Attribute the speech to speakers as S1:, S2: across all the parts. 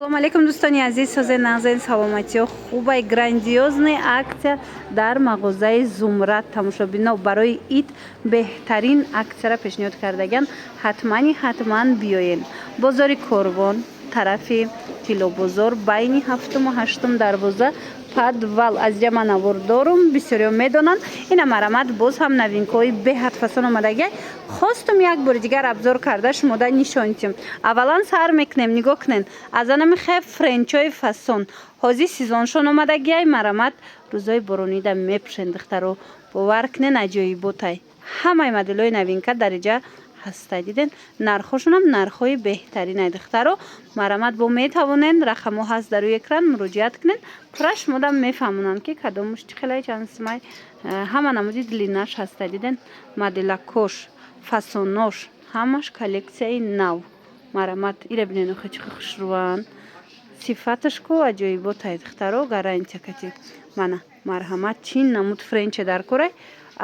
S1: салом алейкум дӯстони азиз, ҳозир нағзаи саломатиҳо хубай грандиознаи аксия дар мағозаи Зумрад тамошобино барои ид беҳтарин аксияро пешниҳод кардаган ҳатман биёен. Бозори Корвон тарафи Тилобозор байни 7-ум 8-ум дарвоза подвал азия ман авордорум. Бисёриҳо медонанд ина марамат боз ҳам новинкаҳои беҳад фасон омадагиай. Хостум як бори дигар абзор карда шумода нишон дидем. Аввалан сар мекунем, нигоҳ кунен. Аз ана мехе френчои фасон ҳозир сезоншон омадагиай. Марамат рӯзои боронида мепӯшен духтаро. Бовар кунен аҷоиботай. Ҳамаи моделҳои новинка дариҷа ҳастай. Диден нархошонам нархҳои беҳтаринай духтаро. Марамат бо метавонен рақамҳо ҳаст дар рӯи экран муроҷиат кунен. Пура шумода мефаҳмонанд ки кадомуш чӣ хелай чансимай ҳама намуди длинаш ҳастай. Диден моделакош фасонош ҳамаш коллекцияи нав. Марамат ира бинен охи чӣ хушрӯан. Сифаташко аҷоиботай духтаро. Гарантия кати мана марҳамат чин намуд френче дар корай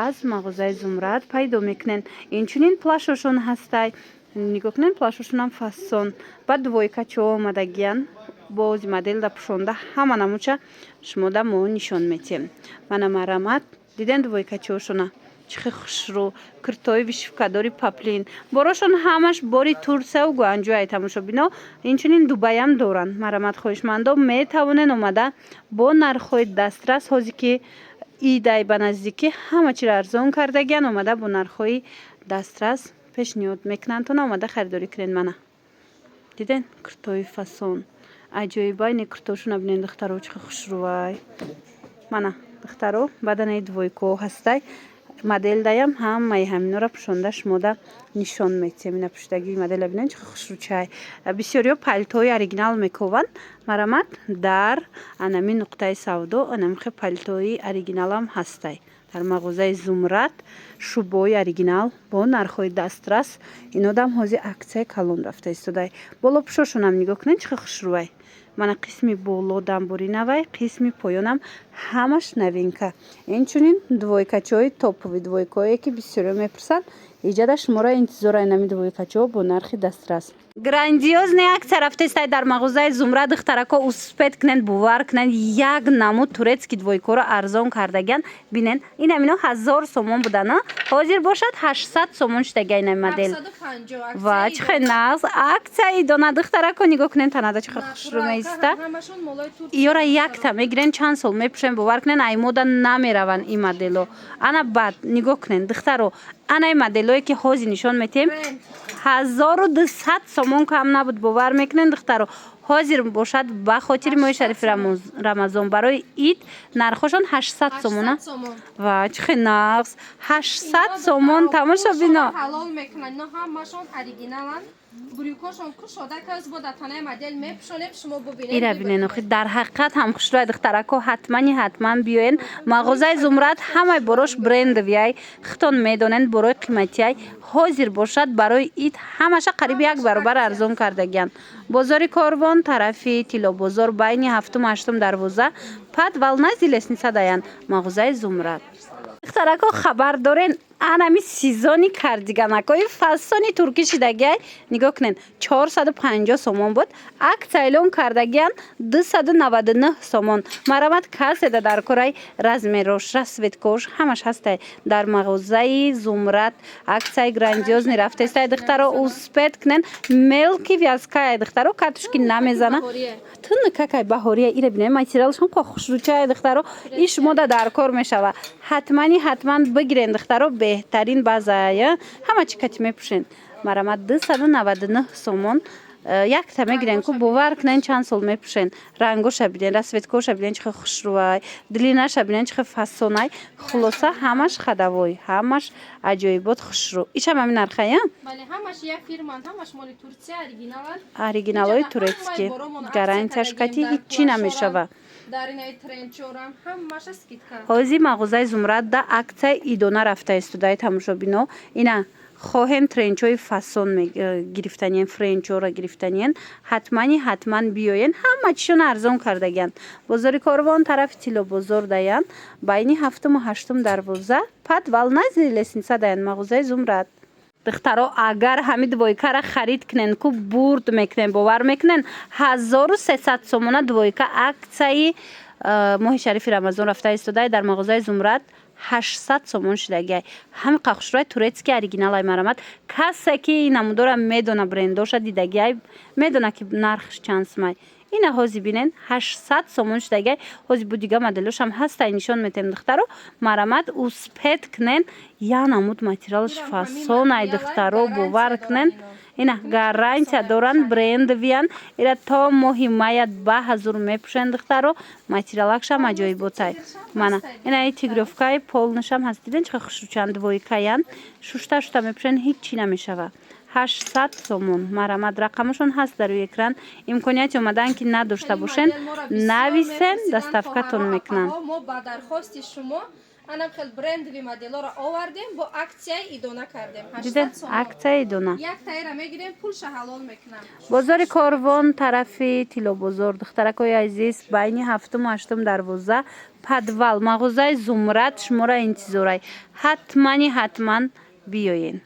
S1: аз мағозаи Зумрад пайдо мекунен. Инчунин плашошон ҳастай. Нигоҳ кунен плашошонам фасон. Ба двойкачо омадагиян. Бози модел да пӯшонда ҳама намуча шумода мо нишон метиҳем. Мана марамат диден двойкачошона чихе хушрӯ киртои вишивкадори поплин. Борошон ҳамаш бори Турсияу Гуанҷӯай тамошобино. Инчунин Дубайам доранд. Марамат хоҳишмандо метавонен омада бо нархҳои дастрас ҳозир ки идай ба наздикӣ ҳама чиро арзон кардагиян омада бо нархҳои дастрас пешниҳод мекунанд. Тона омада харидорӣ кунен. Мана диден киртои фасон аҷоибай не киртошона бинен духтаро чихе хушрӯвай. Мана духтаро баданаи двойко ҳастай. Модель даям ҳамаи ҳаминора пӯшонда шумода нишон метиҳем. Ина пӯшидагии модела бинен чихе хушрӯчай. Бисёриҳо палтои оригинал мекованд. Марамат дар анами нуқтаи савдо анамихе палтои оригиналам ҳастай. Дар мағозаи Зумрад шубои оригинал бо нархҳои дастрас инодам ҳозир аксияи калон рафта истодай. Болопӯшошонам нигоҳ кунен чихе хушрӯвай. Мана қисми боло дамбори навай, қисми поёнам ҳамаш новинка. Инчунин двойкачои топови двойкое ки бисёриҳо мепурсанд. Иҷада шуморо интизор айнами двойкачо бо нархи дастрас. Грандиознаи аксия рафта истай дар мағозаи Зумрад духтарако успед кунен бовар кунен як намуд турецки двойкоро арзон кардагиян. Бинен ин амино 1000 сомон будана. Ҳозир бошад 800 сомон шудаги айнами модел.
S2: 750
S1: ва чихе нағз аксияи дона духтарако нигоҳ кунен танада чихе хушрӯ меиста. Иёра якта мегирен чанд сол мепӯшен бовар кунен ай мода намераванд ин модело. Ана бад нигоҳ кунен духтаро анаи моделое ки ҳозир нишон метиҳем 1200 сомон кам набуд бовар мекунен духтаро. ҳозир бошад ба хотири моҳи шарифи рамазон барои ид нархошон 800 сомона. Ва чихе нағз 800 сомон тамошо бино.
S2: ҳалол мекунанд. Ино ҳамашон оригиналанд. Брюкошон кушода кас бо датанаи модель мепӯшонем шумо бубинед.
S1: ира бинен охи дар ҳақиқат ҳам хушрӯи духтарако ҳатман биёен. Мағозаи Зумрад ҳамаи борош брендовиай хитон медонен борои қиматиай ҳозир бошад барои ид ҳамаша қариб як баробар арзон кардагиян. Бозори Корвон тарафи Тилобозор байни 7-ум 8-ум дарвоза подвал назди лестница даян мағозаи Зумрад. Духтарако хабар дорен анами сезони кардиганакои фасони туркӣ шидагиай. Нигоҳ кунен 450 сомон буд. Аксия эълон кардагиян 299 сомон. Марамат каседа дар корай размерош расветкош ҳамаш ҳастай. Дар мағозаи Зумрад аксияи грандиозни рафта истай духтаро успед кунен мелки вязкая духтаро катушки намезана. Тун какай баҳория ира бинем материалшон ко хушрӯчая духтаро иш мода дар кор мешава. ҳатман бигирен духтаро беҳтарин базая ҳама чи кати мепӯшен. Марамат 299 сомон якта мегирен ку бовар кунен чанд сол мепӯшен. Рангоша бинен расветкоша бинен чихе хушрӯвай длинаша бинен чихе фасонай. Хулоса ҳамаш хадавой ҳамаш аҷоибот хушрӯ. Ишам ҳамин нархая?
S2: Бале ҳамаш як фирманд. ҳамаш моли Турсия оригиналанд.
S1: Оригиналои турецки гарантияш кати ҳиччи намешава.
S2: Даринаи тренчорам ҳамаша скидка.
S1: ҳозир мағозаи Зумрад да аксияи идона рафта истодаи тамошобино. Ина хоҳем тренчои фасон гирифтаниен френчора гирифтаниен ҳатман биёен ҳама чишон арзон кардагиян. Бозори Корвон тарафи Тилобозор даян байни 7-ум 8-ум дарвоза подвал назди лестница даян мағозаи Зумрад. духтаро агар ҳами двойка ра харид кунен ку бурд мекунен бовар мекунен 1300 сомона двойка аксияи моҳи шарифи рамазон рафта истодай дар мағозаи зумрат 800 сомон шудагай ҳами қахшурай турецки оригиналай марамад касе ки намудора медона брендоша дидагай медона ки нархш чансмай ина ҳози бинен 800 сомон шудагай ҳози бу дига моделошам ҳастай нишон метем духтаро марамад успед кунен я намуд материалш фасонай духтаро бовар кунен ина гарантия доранд брендовиян ира то моҳи мая ба ҳазур мепӯшен духтаро материалакшам аҷоиботай мана ина тигровкаи полнашам ҳаст диден чиқа хушрӯчанд двойкаян шушта шушта мепӯшен ҳеҷ чӣ намешава 800 сомон марамад рақамашон ҳаст дар рӯи экран имконияти омадан ки надошта бошен нависен доставкатон мекунанд
S2: мо ба дархости шумо анам хел брендови моделоро овардем бо аксияи идона кардем 800 сомон
S1: аксияи идона
S2: як таира мегирем пулша ҳалол мекунам
S1: бозори корвон тарафи тилобозор духтаракои азиз байни 7-8 дарвоза подвал мағозаи зумрат шуморо интизорай ҳатман биёен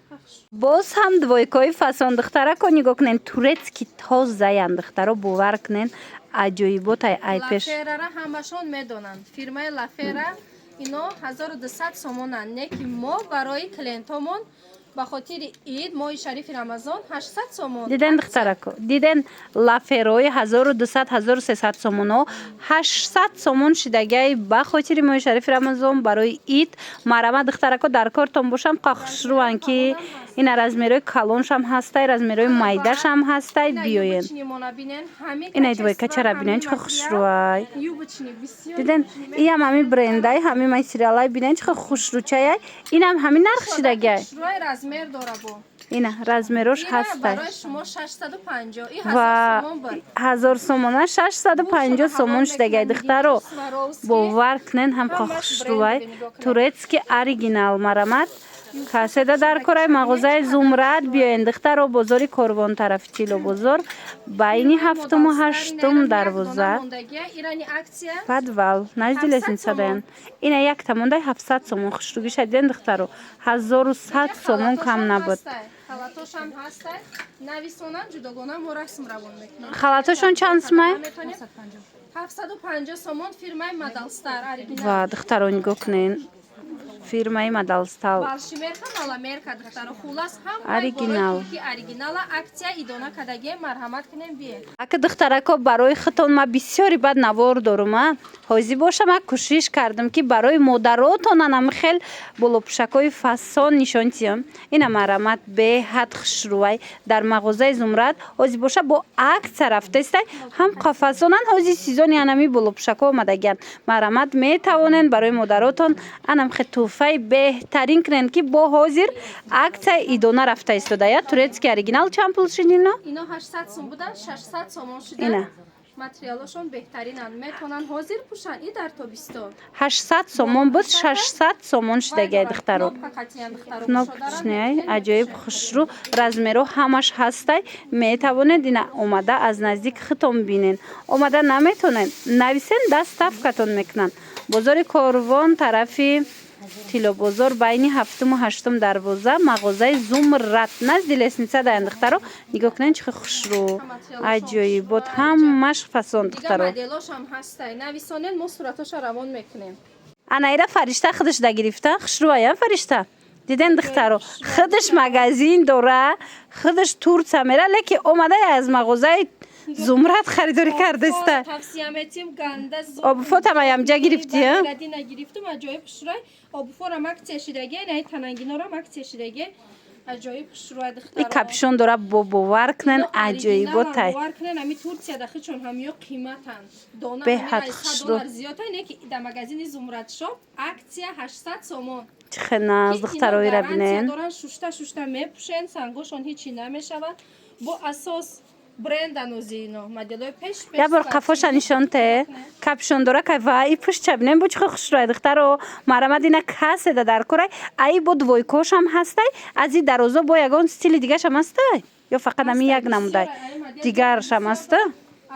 S1: боз ҳам двойкои фасон духтарако нигоҳ кунен турецки тозаян духтаро бовар кунен аҷоиботай айпеш
S2: лаферара ҳамашон медонанд фирмаи лафера ино 1200 сомонанд неки мо барои клиентомон ба хотири ид моҳи шарифи рамазон 800 сомон
S1: диден духтарако диден лаферои 1200-1300 сомоно 800 сомон шидагай ба хотири моҳи шарифи рамазон барои ид марама духтарако дар кортон бошам қахшруван ки ина размерои калоншам ҳастай размерои майдашам ҳастай биёен ина двойка чара бинен чиқа хушрӯай диден иам ҳами брендай ҳами материалай бинен чиқа хушрӯчаяй инам ҳами нарх шидагай
S2: размер дора бо
S1: ина размерош ҳастай
S2: барои шумо 650 и 1000
S1: ва
S2: сомон бар
S1: 1000 сомона 650 сомон шудагай духтаро бовар кунен ҳам қохшрӯай турецки оригинал марамад каседа дар кораи мағозаи зумрат биёен духтаро бозори корвон тарафи тило бозор байни 7-8 дарвоза подвал назди лесница даян ина як тамондай 700 сомон хушрӯги шадиден духтаро 1100 сомон кам набуд
S2: халатошам ҳастай нависонан ҷудогона мо расм равон мекунам
S1: халатошон чанд сомай
S2: 750 сомон фирмаи Madalstar оригинал
S1: ва духтаро нигоҳ кунен фирмаи Madalstar
S2: балшимерка маламерка духтаро хулас ҳам
S1: оригинал
S2: оригинала аксия идона кадаге марҳамат кунем бие
S1: ака духтарако барои хитон ма бисёри бад навор дорум ҳозир бошам кӯшиш кардам ки барои модаротон анам хел болопӯшакои фасон нишон тиём ина марамат беҳад хушрӯай дар мағозаи зумрат ҳозир боша бо аксия рафтаистай ҳам қафасонан ҳозир сезони анами болопӯшако омадагиянд марамат метавонен барои модаротон анам хел туҳфаи беҳтарин кунен ки бо ҳозир аксияи идона рафта истодая турецки оригинал чанд пул шидино
S2: ино 800 сом будан 600 сомон шуда материалошон беҳтаринанд метавонанд ҳозир пӯшанд и дар тобистон 800
S1: сомон буд 600 сомон шудагай духтаро кнопкачнай аҷоиб хушрӯ размеро ҳамаш ҳастай метавонед ина омада аз наздик хитон бинен омада наметавонед нависен доставкатон мекунанд бозори корвон тарафи тилобозор байни 7-8 дарвоза мағозаи зумрат назди лесница даян духтаро нигоҳ кунен чиқа хушрӯ аҷоибот ҳамаш фасон духтаро
S2: моделошам ҳастай нависонен мо суратоша равон мекунем
S1: анаира фаришта худаш да гирифта хушрӯаян фаришта диден духтаро худаш магазин дора худаш турция мера леки омада аз мағозаи зумрат харидорӣ кардаиста
S2: тавсияметим ганда
S1: обуфотамаям ҷа гирифти
S2: гадина гирифтум аҷоиб хушрӯй обуфорам аксия шидаге най танангинорам аксия шидаге аҷоиб хушрӯй духтаро
S1: и капшон дора бо бовар кунен аҷоиботай
S2: бовар кунен ами турция да хичон ҳамиё қиматан дона
S1: беҳад хушрӯ
S2: $100 зиёдтай неки да магазини зумрат шоп аксия 800 сомон
S1: чихе наз духтароира бинен
S2: доран шушта шушта мепӯшен сангошон ҳичи намешавад бо асос бренданозино моделои пеш
S1: я бор қафоша нишонте капшон дора кай ва и пӯшча бинен бо чихе хушрӯй духтаро марамад ина каседа дар корай аи бо двойкошам ҳастай аз и дарозо бо ягон стили дигашам ҳастай ё фақат ами як намудай дигаршам ҳаста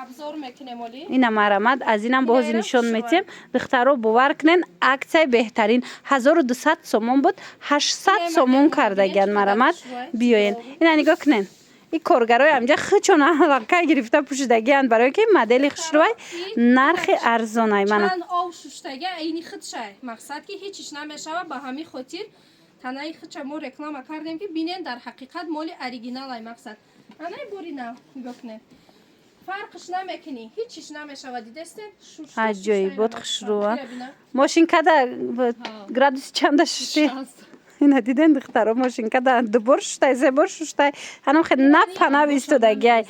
S2: обзор мекунем моли.
S1: اینا مرامد از اینم باز
S2: اینا
S1: نشون
S2: شوه.
S1: میتیم دخترها باور کنن اکسای بهترین 1200 سومون بود 800 سومون کردگن مرامد بیاین اینا نگاه کنن این کارگرای همجا خچون علاقه گرفته پوشیدگیان برای که مدل خشروی نرخ ارزانه من
S2: چند آو شوشتگی اینی خود شه مقصد که هیچیش نمیشوه با همین خاطر تنهایی خود ما رکلام کردیم که بینین در حقیقت مال اوریجینال ای مقصد انا بوری نه نگاه کنه فرقش نمیکنی هیچیش نمیشوه دیدستین
S1: عجیب بود خشروه ماشین کده گرادوس چند ششتی اینا دیدن دخترها ماشین کده دو بار ششتی سه بار ششتی هنوز خیلی نپنه ایستادگی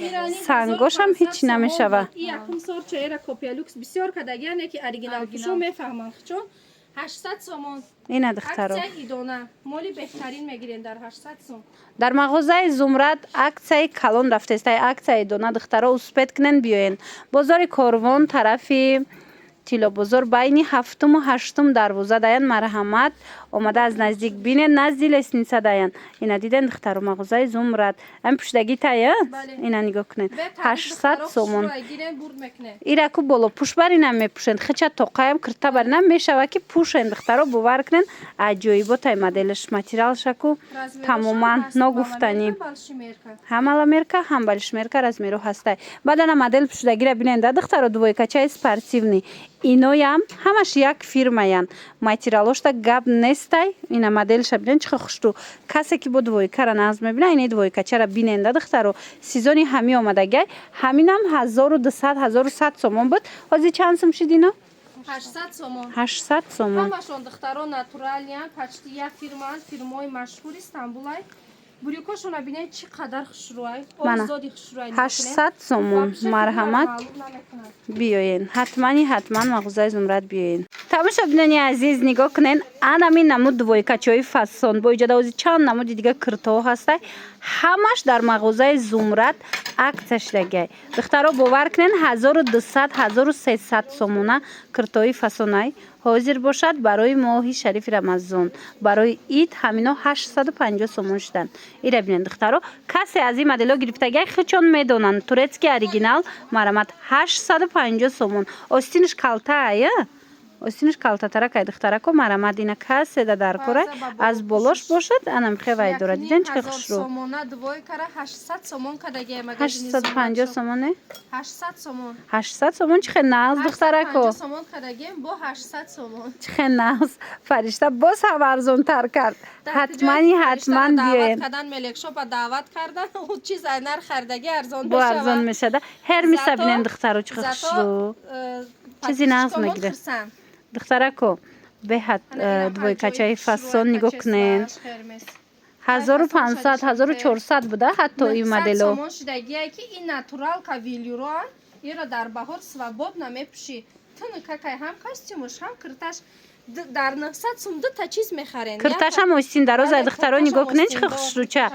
S1: سنگاش هم هیچ نمیشوه
S2: یکم سال چهره کپیالوکس بسیار کدگی نه که اوریجینال پوشو میفهمن چون 800 سومون
S1: اینا دخترها
S2: اکسای ایدونه مالی بهترین میگیرین در 800 سوم
S1: در مغازه زمرد اکسای کلون رفته است اکسای دونه دخترها اسپت کنن بیاین بازار کاروان طرفی تیلا بازار بین هفتم و هشتم دروازه داین مرحمت اومده از نزدیک بینه نزدیک لسنیسه داین اینا دیدن دختر مغازه زمرد هم پشتگی تایه اینا نگاه کنن 800 سومون ایرا کو بالا پوش بر اینم میپوشند خچه توقایم کرتا بر نم میشوه که پوشند دخترها باور کنن عجایبه تای مدلش ماتریال شکو تماما نگفتنی هم امریکا هم بالشمرکا размеру هسته بعدن مدل پوشیدگی را بینند دخترها двойкача спортивный اینوی هم همش یک فیرمایان ماتریالش تا گاب نستای اینا مدلش ببینن چه خوشتو کسی که بود двойка را ناز میبینه اینه двойкача را بیننده دخترو سیزونی همی اومدگی همینم 1200 1100 سومون بود ولی چند سوم شد اینا
S2: 800 سومون
S1: 800 سومون
S2: همشون دخترها ناتورالیان پچتی یا فیرمای مشهور استانبولای بریوکاشون ببینید چقدر خشروای آزادی خشروای
S1: 800 سومون مرحمت بیاین حتما مغازه زمرد بیاین تماشا بینانی عزیز نگاه کنین همین نمود двойкачой فاсон با ایجاد از چند نمود دیگه کرتا هسته همش در مغازه زمرد عکسش لگه دخترها باور کنین 1200 1300 سومونه کرتای فاسونای حاضر باشد برای ماه شریف رمضان برای عید همینا 850 سومون شدن ایره بینن دخترها کسی از این مدل ها گرفتگی خچون میدونن تورецکی اوریجینال مرامت 850 سومون آستینش کالتا ایه آستینش کالتا ترک دخترها کو مرامت اینا کسی در کره از بالاش باشد انم خیلی داره دیدن چه خوشرو
S2: سومونه двойкара 800 سومون کدگی مگه
S1: 850 سومونه
S2: 800 سومون
S1: 800 سومون چه ناز دخترها کو
S2: 850 سومون کدگی با 800 سومون
S1: چه ناز فرشته باز هم ارزون تر کرد حتما بیاین
S2: دعوت کردن ملک شاپ دعوت کردن اون چیز نر خردگی ارزان
S1: با ارزان میشه هر میسابینن دخترها چه خوشرو چیزی ناز میگیره دخترها کو به двойкача فاسون نگاه کنین 1500 1400 بوده حتی این مدلو
S2: سومون شدگیه که این ناتورال کاویلیران یه در بهار свободно میپوشی تو که هم کاستیمش هم کرتاش در 900 سوم دو تا چیز میخرین
S1: کرتاش هم اوستین دراز دخترها نگاه کنین چه خوشروچه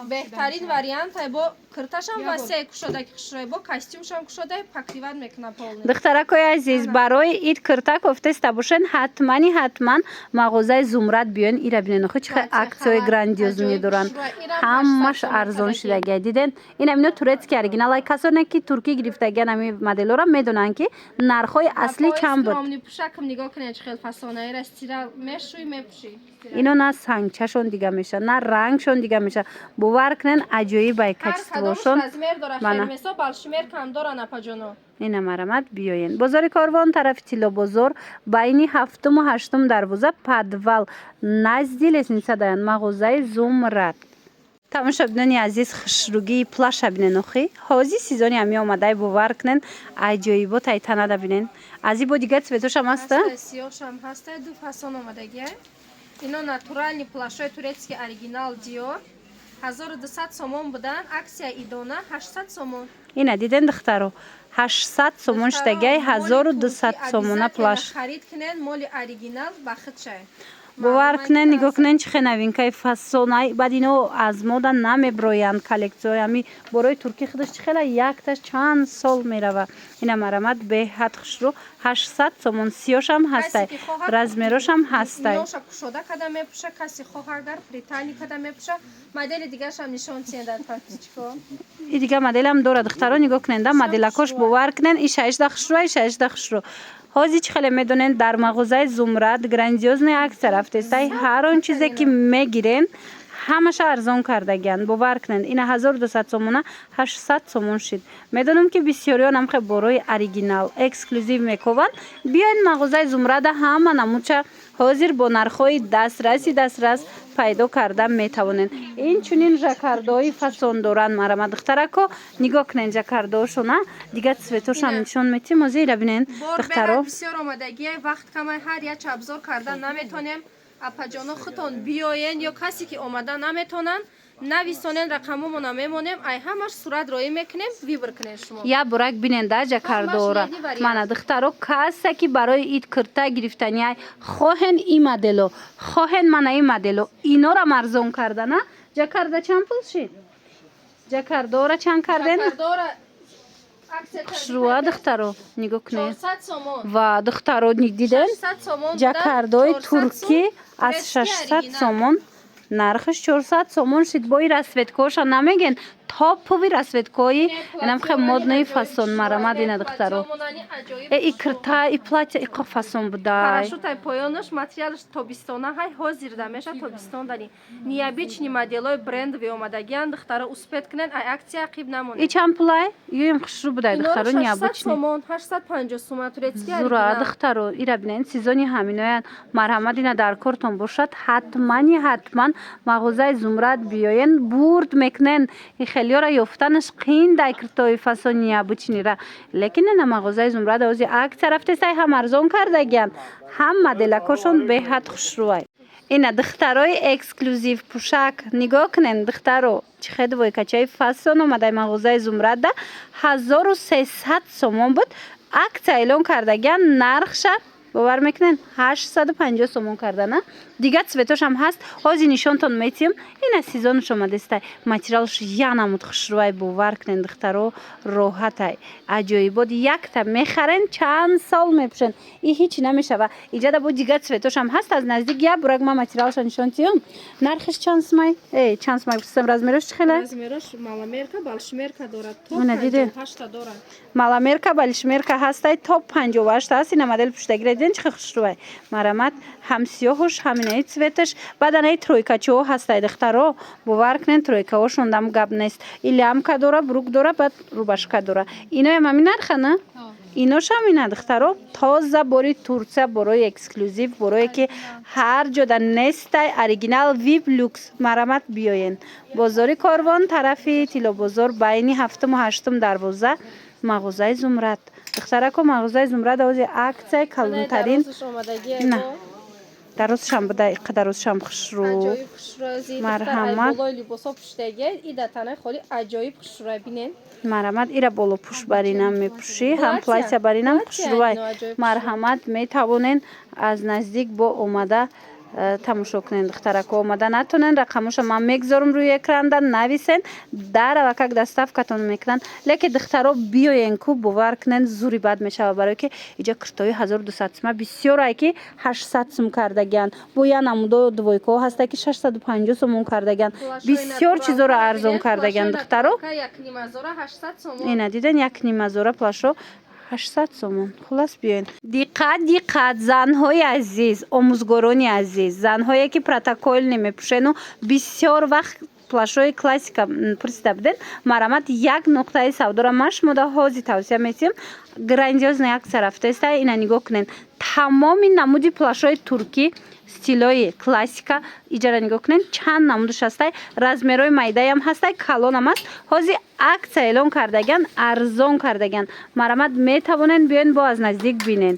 S2: بهترین واریانت با کرتاش هم واسه کشوده کشوی با کاستیمش هم کشوده پاکتیوان میکنه پول
S1: دخترها کوی عزیز برای اید کرتا گفته است باشن حتما مغازه زمرد بیان ایرا ببینن خو چه عکسای گراندیوز میدارن همش ارزان شده دیدن این همینو تورецکی اوریجینال کسانی که ترکی گرفتگی همین مدل را میدونن که نرخای اصلی چند بود
S2: نگاه کنید خیلی فاسونه رستیرال میشوی میپوشی
S1: اینو نه سنگچشون دیگه میشه نه رنگشون دیگه میشه باور کنن عجایب بای کچستوشون
S2: من بالشمیر کم داره نپاجونو
S1: اینا مرامت بیاین بازار کاروان طرف تیلا بازار بین هفتم و هشتم دروازه پدوال نزدیک لسنیسه داین مغازه زمرد تماشا بینانی عزیز خشروگی پلاش بینن اخی حاضی سیزونی همی آمده باور کنن عجایبا تایتانه دا بینن از این با دیگه سویتوش هم هسته؟
S2: سیاش هم هسته دو فاسون آمدگیه اینا ناتورالنی پلاشای تورецکی اوریجینال دیور 1200 سومون بودن اکسیا ایدونه 800 سومون
S1: اینا دیدن دخترو 800 سومون شدگی 1200 سومونه پلاش
S2: خرید کنن مال اوریجینال بخت شه
S1: бовар кунен нигоҳ кунен чӣ хел новинкаи фасонай баъд ино аз мода намеброянд коллексияи ами борои туркӣ худаш чӣ хела якташ чанд сол мерава ина марамад беҳад хушрӯ 800 сомон сиёшам ҳастай размерошам ҳастай
S2: ноша кушода када мепӯша каси хоҳар дар притани када мепӯша модели дигаршам нишонтиен дар папичко
S1: и дигар моделам дора духтаро нигоҳ кунен да моделакош бовар кунен и шаишда хушрӯ и шаишда хушрӯ ҳозир чӣ хеле медонен дар мағозаи зумрад грандиозная аксия рафтестай ҳар он чизе ки мегирен ҳамаша арзон кардагианд бовар кунен ина 1200 сомона 800 сомон шид медонам ки бисёриён ҳамхе борои оригинал эксклюзив мекованд биёед мағозаи зумрада ҳама намудша ҳозир бо нархҳои дастрас пайдо карда метавонен инчунин жаккардои фасон доранд марамад духтарако нигоҳ кунен жаккардоошона дигар цветошам нишон метим озира бинен духтаро
S2: бисёр омадагии вақт камай ҳар як обзор карда наметонем апаҷоно худтон биёен ё касе ки омада наметонанд нависонен рақамомона мемонем ай ҳамаш суратроӣ мекунем вибр кунед шумо
S1: я бурак бинен да жаккардоора мана духтаро касе ки барои ид курта гирифтанияй хоҳен и модело хоҳен мана и модело инорам арзон кардана жаккарда чанд пул шид жаккардоора чанд карден хушрӯа духтаро нигоҳ кунед
S2: 400 сомон
S1: ва духтаро диден
S2: 600 сомон
S1: жаккардои туркӣ аз 600 сомон нархаш 400 сомон шид бо и расветкоша намеген топови расветкои инамхе моднаи фасон марамад ина духтаро и курта и платья и ко фасон будай
S2: парашютай поёнаш материалаш тобистона ҳай ҳозир да меша тобистон дани необычни моделои брендови омадагианд духтаро успед кунед ай аксия қиб намонед
S1: и чанд пулай юем хушрӯ будай духтаро необычни
S2: 850 сомон турецкий
S1: зура духтаро ира бинен сезони ҳаминоянд марҳамат ина дар кортон бошад ҳатман мағозаи зумрад биёен бурд мекунен хелиёра ёфтанаш қин дай куртои фасони необычнира лекин ина мағозаи зумрад ҳозир аксия рафтесай ҳам арзон кардагианд ҳам моделакошон беҳад хушрӯай ина духтарои эксклюзив пӯшак нигоҳ кунен духтаро чихед войкачаи фасон омадаи мағозаи зумрада 1300 сомон буд аксия эълон кардагианд нархша бовар мекунен 850 сомон кардана дигар цветошам ҳаст ҳозир нишонтон метиҳам ина сезонаш омадастай материалш янамуд хушрӯай бовар кунен духтаро роҳатай аҷоибот якта мехарен чанд сол мепӯшен и ҳичи намешава иҷада бо дигар цветошам ҳаст аз наздик я бурак ма материалша нишонтиҳам нархиш чанд сумай пурсидам размерош чӣ хела
S2: размерош маламерка балшмерка дорад то
S1: Ина диде?
S2: 58 дорад
S1: маламерка балишмерка ҳастай то 58 ҳаст ина модел пуштагира диден чӣ хел хушрӯай марамад ҳам сиёҳуш ҳаминаи цветаш баъданаи тройкачаҳо ҳастай духтаро бовар кунен тройкаҳошон дам гап нест и лямка дора брук дора баъд рубашка дора иноям ҳамин нархана иношам ина духтаро тоза бори турция борои эксклюзив борое ки ҳар ҷода нестай оригинал вип люкс марамат биёен бозори корвон тарафи тилобозор байни 7-8 дарвоза мағозаи зумрад духтарако мағозаи зумрад ҳозир аксияи калонтарин на дарозшам буда дарозшам хушрӯ марҳамат марамат ира болопӯш баринам мепӯшӣ ҳам платья баринам хушрӯай марҳамат метавонен аз наздик бо омада тамошо кунен духтарако омада натонен рақамоша ман мегзорам рӯи экранда нависен дарава как доставкатон мекунанд лекин духтаро биёен ку бовар кунен зури бад мешава барое ки иҷа куртои 1200 сума бисёрае ки 800 сум кардагианд бо я намудо двойкаҳо ҳастае ки 650 сомон кардагианд бисёр чизоро арзон кардагианд духтаро ина диден як нимазора плашо 800 сомон хулас биёен диққат занҳои азиз омӯзгорони азиз занҳое ки протоколни мепӯшену бисёр вақт плашои классика пурсида буден марамат як нуқтаи савдора ман шумода ҳозир тавсия метиҳам грандиозная аксия рафтаистай ина нигоҳ кунен тамоми намуди плашои туркӣ стилои классика иҷара нигоҳ кунен чанд намудаш ҳастай размерои майдаям ҳастай калонам аст ҳозир аксия эълон кардагианд арзон кардагианд марамат метавонен биёен бо аз наздик бинен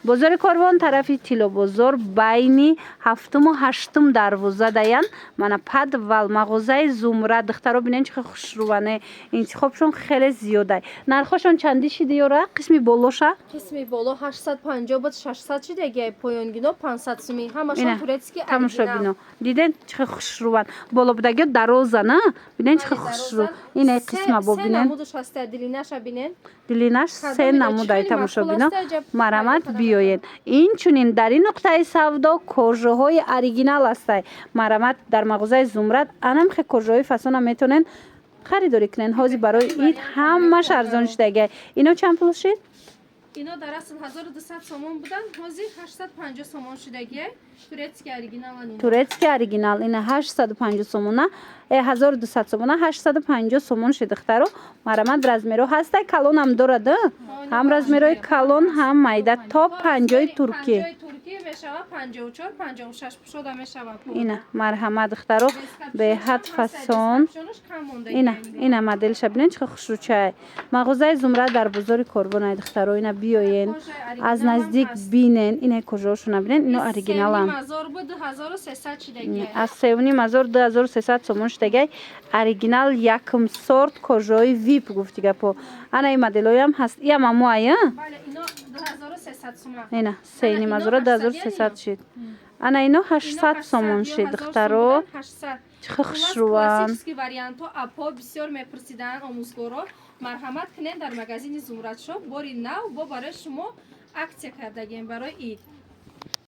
S1: бозори Корвон тарафи Тило бозор байни 7 و 8 дарвоза даян мана падвал мағозаи Зумрад духтаро бинен чӣ хушрӯване интихобшон хеле зиёдай. Нархошон чанди шиди ёра қисми болоша
S2: қисми боло 850 буд 600 шидагия поёнгино 500 сумӣ ҳамашон турецки
S1: тамошо
S2: оригинал.
S1: бино диден чӣ хушрӯван боло будагиё дароза на бинен чӣ хушрӯ ине қисма бо бинен
S2: намудаш ҳаста дилинаша бинен
S1: дилинаш се намудай
S2: Чӣ
S1: тамошо
S2: маъқул
S1: бино
S2: аст, аҷаб.
S1: марамат
S2: Айда,
S1: биёед инчунин дар ин нуқтаи савдо кожаҳои оригинал ҳастай марамат дар мағозаи Зумрад анамхе кожаҳои фасона метонен харидорӣ кунен ҳозир барои ид ҳамаш арзон шидагия ино чанд пул шид
S2: ино дар асл 1200 сомон будан ҳозир 850 сомон шидагия турецки оригиналан ино.
S1: турецки оригинал ина 850 сомона 1200 сомона 850 сомон шидихтаро марамат размеро ҳастай калонам дорад ҳам размерои калон ҳам майда то 50 турки
S2: 50 турки мешава 54 56 шуда мешава
S1: ина марҳамат духтаро беҳад фасон ина моделша бинен чӣ хушрӯчай мағозаи Зумрад дар бозори Корвон ай духтаро ина биёен аз наздик бинен ина кожаҳошона бинен ино оригиналам
S2: мазор буд 2300 шидагия
S1: аз 7,000 2300 сомон шидагай оригинал якм сорт кожаҳои вип гуфти гапо ана ин моделоям ҳаст иам амоая
S2: бале ино 2300 сума
S1: ина 7,000 2300 шид ана ино 800 сомон шид духтаро чӣ хушрӯван
S2: классический варианто апо бисёр мепурсидан омӯзгоро марҳамат кунен дар магазини Зумрад шоп бори нав бо барои шумо аксия кардагем барои ид